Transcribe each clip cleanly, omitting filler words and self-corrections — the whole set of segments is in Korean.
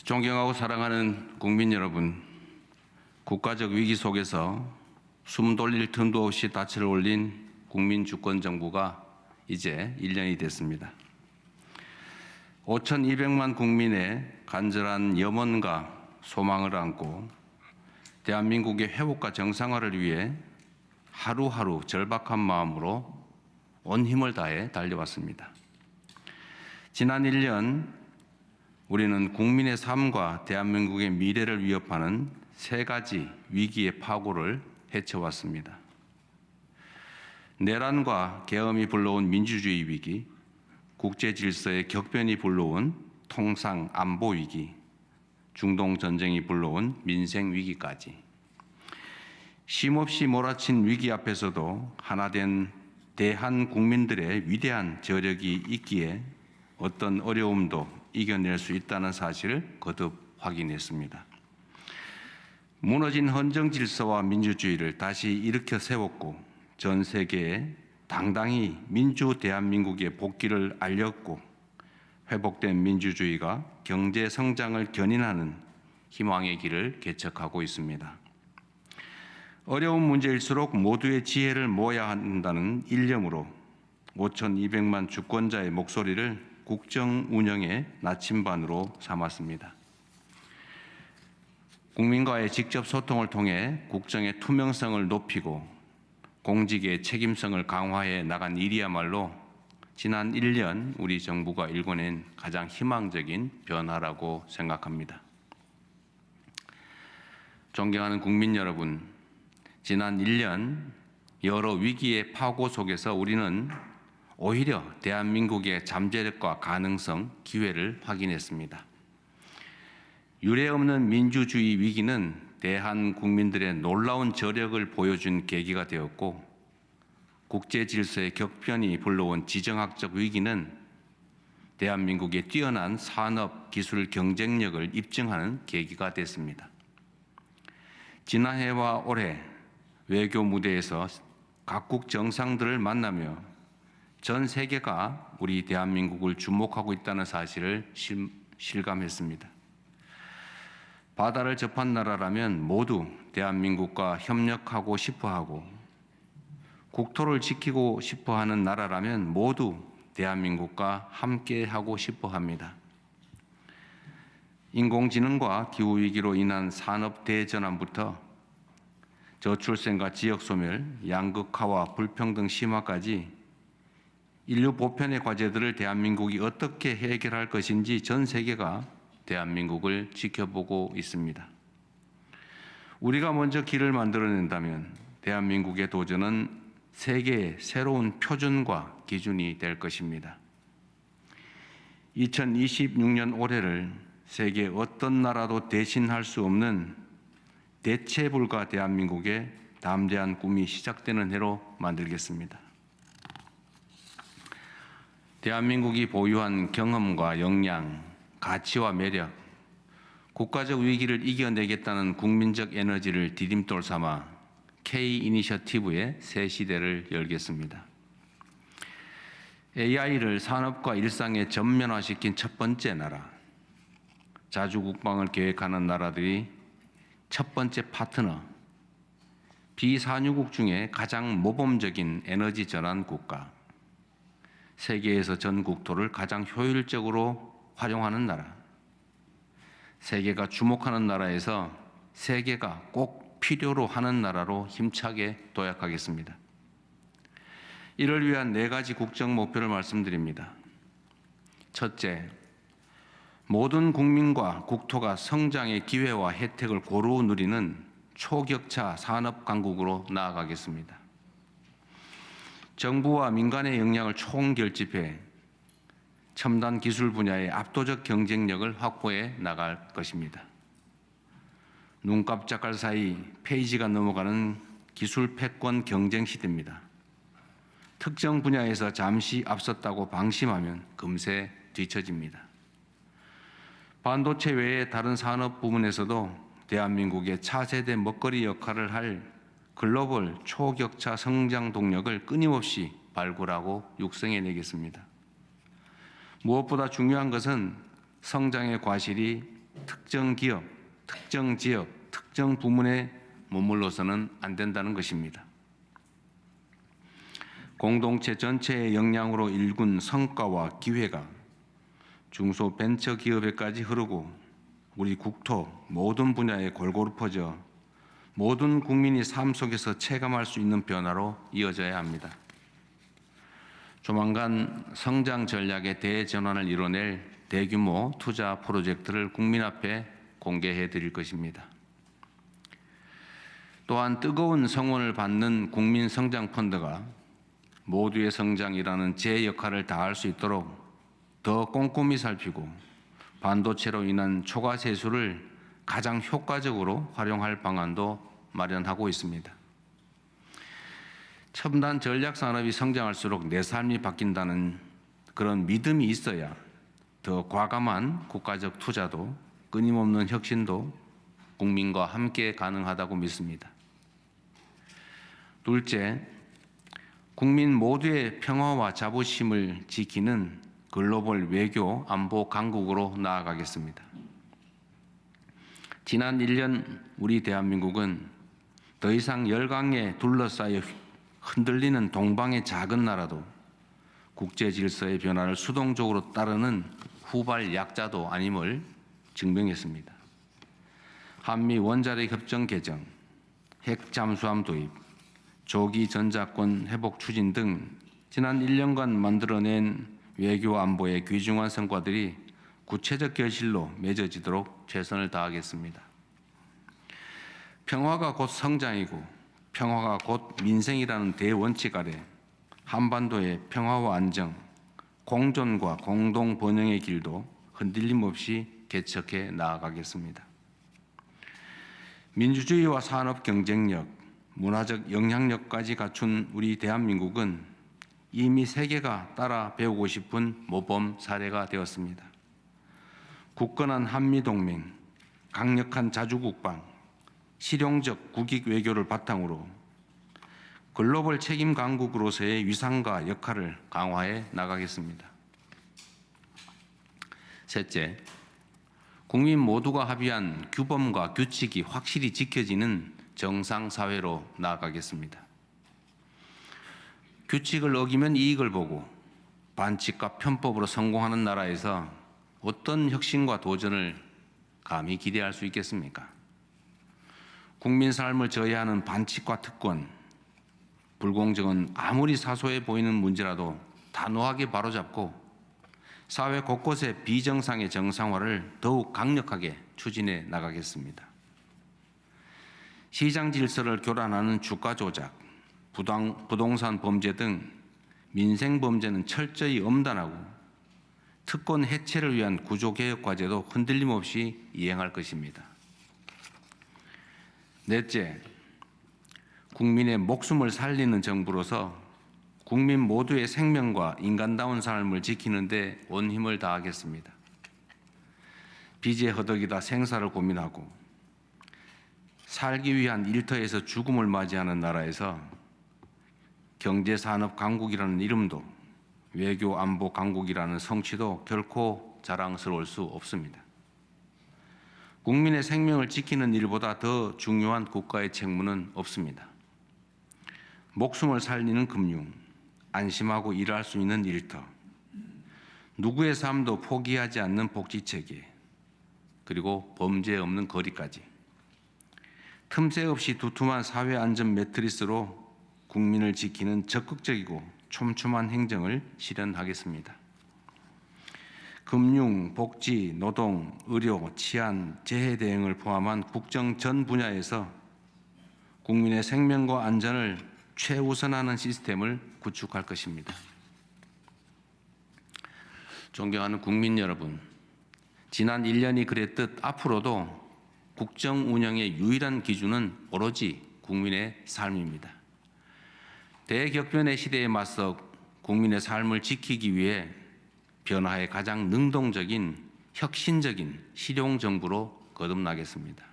존경하고 사랑하는 국민 여러분, 국가적 위기 속에서 숨 돌릴 틈도 없이 닻을 올린 국민주권정부가 이제 1년이 됐습니다. 5,200만 국민의 간절한 염원과 소망을 안고 대한민국의 회복과 정상화를 위해 하루하루 절박한 마음으로 온 힘을 다해 달려왔습니다. 지난 1년 우리는 국민의 삶과 대한민국의 미래를 위협하는 세 가지 위기의 파고를 헤쳐왔습니다. 내란과 계엄이 불러온 민주주의 위기, 국제 질서의 격변이 불러온 통상 안보 위기, 중동 전쟁이 불러온 민생 위기까지. 쉼없이 몰아친 위기 앞에서도 하나된 대한 국민들의 위대한 저력이 있기에 어떤 어려움도 이겨낼 수 있다는 사실을 거듭 확인했습니다. 무너진 헌정 질서와 민주주의를 다시 일으켜 세웠고 전 세계에 당당히 민주 대한민국의 복귀를 알렸고 회복된 민주주의가 경제 성장을 견인하는 희망의 길을 개척하고 있습니다. 어려운 문제일수록 모두의 지혜를 모아야 한다는 일념으로 5,200만 주권자의 목소리를 국정 운영의 나침반으로 삼았습니다. 국민과의 직접 소통을 통해 국정의 투명성을 높이고 공직의 책임성을 강화해 나간 일이야말로 지난 1년 우리 정부가 일궈낸 가장 희망적인 변화라고 생각합니다. 존경하는 국민 여러분, 지난 1년 여러 위기의 파고 속에서 우리는 오히려 대한민국의 잠재력과 가능성, 기회를 확인했습니다. 유례없는 민주주의 위기는 대한 국민들의 놀라운 저력을 보여준 계기가 되었고 국제 질서의 격변이 불러온 지정학적 위기는 대한민국의 뛰어난 산업, 기술 경쟁력을 입증하는 계기가 됐습니다. 지난해와 올해 외교 무대에서 각국 정상들을 만나며 전 세계가 우리 대한민국을 주목하고 있다는 사실을 실감했습니다. 바다를 접한 나라라면 모두 대한민국과 협력하고 싶어하고 국토를 지키고 싶어하는 나라라면 모두 대한민국과 함께하고 싶어합니다. 인공지능과 기후위기로 인한 산업 대전환부터 저출생과 지역소멸, 양극화와 불평등 심화까지 인류 보편의 과제들을 대한민국이 어떻게 해결할 것인지 전 세계가 대한민국을 지켜보고 있습니다. 우리가 먼저 길을 만들어낸다면 대한민국의 도전은 세계의 새로운 표준과 기준이 될 것입니다. 2026년 올해를 세계 어떤 나라도 대신할 수 없는 대체 불가 대한민국의 담대한 꿈이 시작되는 해로 만들겠습니다. 대한민국이 보유한 경험과 역량, 가치와 매력, 국가적 위기를 이겨내겠다는 국민적 에너지를 디딤돌 삼아 K-이니셔티브의 새 시대를 열겠습니다. AI를 산업과 일상에 전면화시킨 첫 번째 나라, 자주국방을 계획하는 나라들이 첫 번째 파트너, 비산유국 중에 가장 모범적인 에너지 전환 국가, 세계에서 전 국토를 가장 효율적으로 활용하는 나라, 세계가 주목하는 나라에서 세계가 꼭 필요로 하는 나라로 힘차게 도약하겠습니다. 이를 위한 4가지 국정 목표를 말씀드립니다. 첫째, 모든 국민과 국토가 성장의 기회와 혜택을 고루 누리는 초격차 산업 강국으로 나아가겠습니다. 정부와 민간의 역량을 총결집해 첨단 기술 분야의 압도적 경쟁력을 확보해 나갈 것입니다. 눈 깜짝할 사이 페이지가 넘어가는 기술 패권 경쟁 시대입니다. 특정 분야에서 잠시 앞섰다고 방심하면 금세 뒤처집니다. 반도체 외의 다른 산업 부문에서도 대한민국의 차세대 먹거리 역할을 할 글로벌 초격차 성장 동력을 끊임없이 발굴하고 육성해내겠습니다. 무엇보다 중요한 것은 성장의 과실이 특정 기업, 특정 지역, 특정 부문에 머물러서는 안 된다는 것입니다. 공동체 전체의 역량으로 일군 성과와 기회가 중소벤처기업에까지 흐르고 우리 국토 모든 분야에 골고루 퍼져 모든 국민이 삶 속에서 체감할 수 있는 변화로 이어져야 합니다. 조만간 성장 전략의 대전환을 이뤄낼 대규모 투자 프로젝트를 국민 앞에 공개해 드릴 것입니다. 또한 뜨거운 성원을 받는 국민성장펀드가 모두의 성장이라는 제 역할을 다할 수 있도록 더 꼼꼼히 살피고 반도체로 인한 초과 세수를 가장 효과적으로 활용할 방안도 마련하고 있습니다. 첨단 전략 산업이 성장할수록 내 삶이 바뀐다는 그런 믿음이 있어야 더 과감한 국가적 투자도 끊임없는 혁신도 국민과 함께 가능하다고 믿습니다. 둘째, 국민 모두의 평화와 자부심을 지키는 글로벌 외교 안보 강국으로 나아가겠습니다. 지난 1년 우리 대한민국은 더 이상 열강에 둘러싸여 흔들리는 동방의 작은 나라도 국제 질서의 변화를 수동적으로 따르는 후발 약자도 아님을 증명했습니다. 한미 원자력 협정 개정, 핵 잠수함 도입, 조기 전자권 회복 추진 등 지난 1년간 만들어낸 외교 안보의 귀중한 성과들이 구체적 결실로 맺어지도록 최선을 다하겠습니다. 평화가 곧 성장이고 평화가 곧 민생이라는 대원칙 아래 한반도의 평화와 안정, 공존과 공동 번영의 길도 흔들림 없이 개척해 나아가겠습니다. 민주주의와 산업 경쟁력, 문화적 영향력까지 갖춘 우리 대한민국은 이미 세계가 따라 배우고 싶은 모범 사례가 되었습니다. 굳건한 한미동맹, 강력한 자주국방, 실용적 국익 외교를 바탕으로 글로벌 책임 강국으로서의 위상과 역할을 강화해 나가겠습니다. 셋째, 국민 모두가 합의한 규범과 규칙이 확실히 지켜지는 정상사회로 나아가겠습니다. 규칙을 어기면 이익을 보고 반칙과 편법으로 성공하는 나라에서 어떤 혁신과 도전을 감히 기대할 수 있겠습니까? 국민 삶을 저해하는 반칙과 특권, 불공정은 아무리 사소해 보이는 문제라도 단호하게 바로잡고 사회 곳곳의 비정상의 정상화를 더욱 강력하게 추진해 나가겠습니다. 시장 질서를 교란하는 주가 조작, 부동산 범죄 등 민생 범죄는 철저히 엄단하고 특권 해체를 위한 구조개혁 과제도 흔들림 없이 이행할 것입니다. 넷째, 국민의 목숨을 살리는 정부로서 국민 모두의 생명과 인간다운 삶을 지키는 데 온 힘을 다하겠습니다. 빚에 허덕이다 생사를 고민하고 살기 위한 일터에서 죽음을 맞이하는 나라에서 경제산업 강국이라는 이름도 외교 안보 강국이라는 성취도 결코 자랑스러울 수 없습니다. 국민의 생명을 지키는 일보다 더 중요한 국가의 책무는 없습니다. 목숨을 살리는 금융, 안심하고 일할 수 있는 일터, 누구의 삶도 포기하지 않는 복지체계, 그리고 범죄 없는 거리까지 틈새 없이 두툼한 사회 안전 매트리스로 국민을 지키는 적극적이고 촘촘한 행정을 실현하겠습니다. 금융, 복지, 노동, 의료, 치안, 재해 대응을 포함한 국정 전 분야에서 국민의 생명과 안전을 최우선하는 시스템을 구축할 것입니다. 존경하는 국민 여러분, 지난 1년이 그랬듯 앞으로도 국정 운영의 유일한 기준은 오로지 국민의 삶입니다. 대격변의 시대에 맞서 국민의 삶을 지키기 위해 변화에 가장 능동적인 혁신적인 실용정부로 거듭나겠습니다.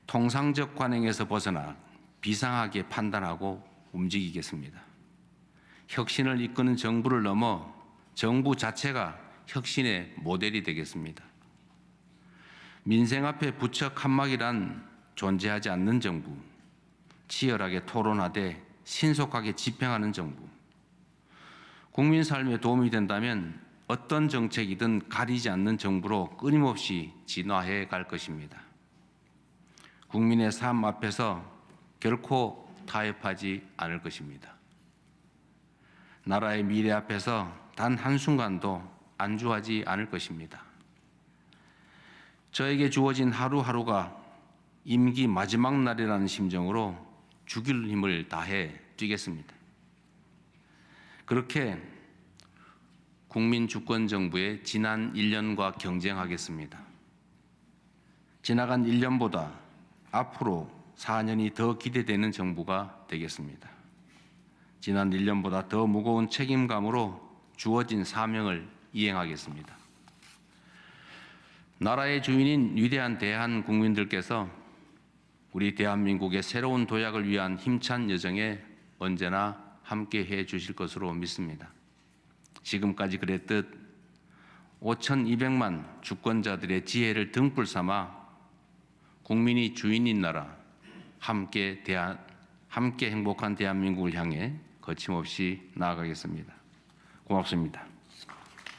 통상적 관행에서 벗어나 비상하게 판단하고 움직이겠습니다. 혁신을 이끄는 정부를 넘어 정부 자체가 혁신의 모델이 되겠습니다. 민생 앞에 부처 칸막이란 존재하지 않는 정부, 치열하게 토론하되 신속하게 집행하는 정부, 국민 삶에 도움이 된다면 어떤 정책이든 가리지 않는 정부로 끊임없이 진화해 갈 것입니다. 국민의 삶 앞에서 결코 타협하지 않을 것입니다. 나라의 미래 앞에서 단 한순간도 안주하지 않을 것입니다. 저에게 주어진 하루하루가 임기 마지막 날이라는 심정으로 죽일 힘을 다해 뛰겠습니다. 그렇게 국민주권정부의 지난 1년과 경쟁하겠습니다. 지나간 1년보다 앞으로 4년이 더 기대되는 정부가 되겠습니다. 지난 1년보다 더 무거운 책임감으로 주어진 사명을 이행하겠습니다. 나라의 주인인 위대한 대한국민들께서 우리 대한민국의 새로운 도약을 위한 힘찬 여정에 언제나 함께해 주실 것으로 믿습니다. 지금까지 그랬듯 5,200만 주권자들의 지혜를 등불 삼아 국민이 주인인 나라, 함께 행복한 대한민국을 향해 거침없이 나아가겠습니다. 고맙습니다.